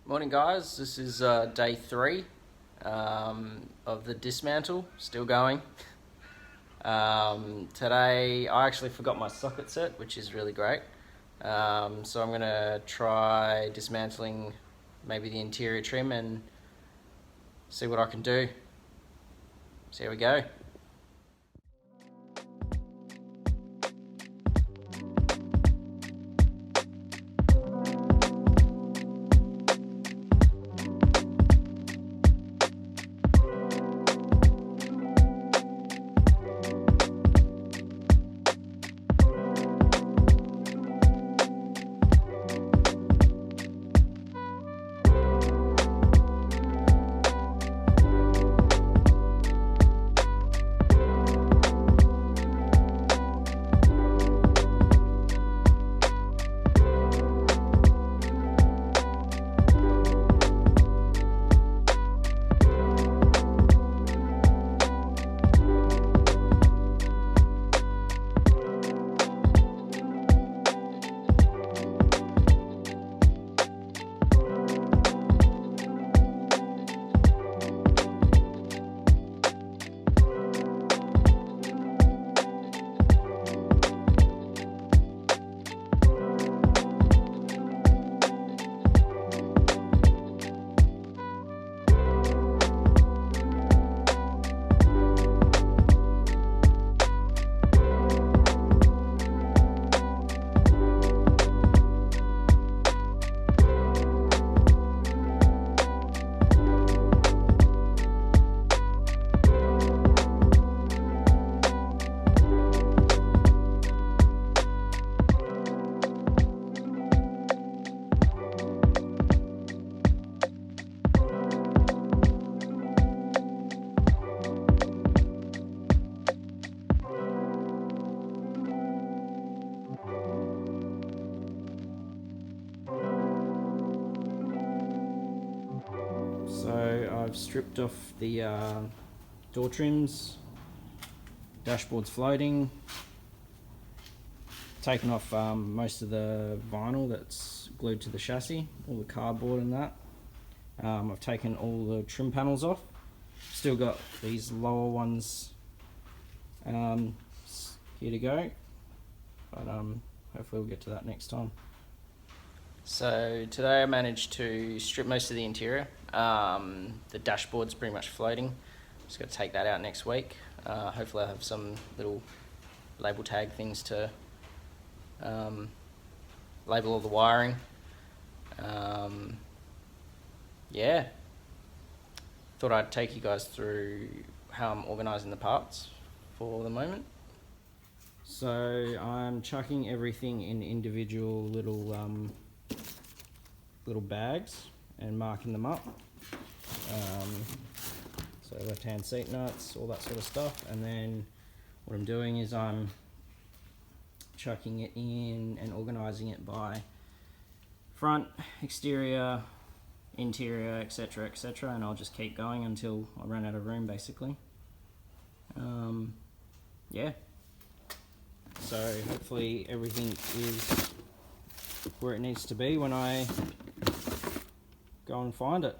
Morning guys, this is day 3 of the dismantle, still going. Today I actually forgot my socket set, which is really great. So I'm going to try dismantling maybe the interior trim and see what I can do. So here we go. So I've stripped off the door trims, dashboard's floating, taken off most of the vinyl that's glued to the chassis, all the cardboard and that. I've taken all the trim panels off, still got these lower ones here to go, but hopefully we'll get to that next time. So today I managed to strip most of the interior. The dashboard's pretty much floating. Just got to take that out next week. Hopefully I'll have some little label tag things to label all the wiring. Yeah, thought I'd take you guys through how I'm organising the parts for the moment. So I'm chucking everything in individual little bags and marking them up. So left hand seat nuts, all that sort of stuff, and then what I'm doing is I'm chucking it in and organising it by front, exterior, interior, etc, etc, and I'll just keep going until I run out of room basically. Yeah, so hopefully everything is where it needs to be when I go to find it.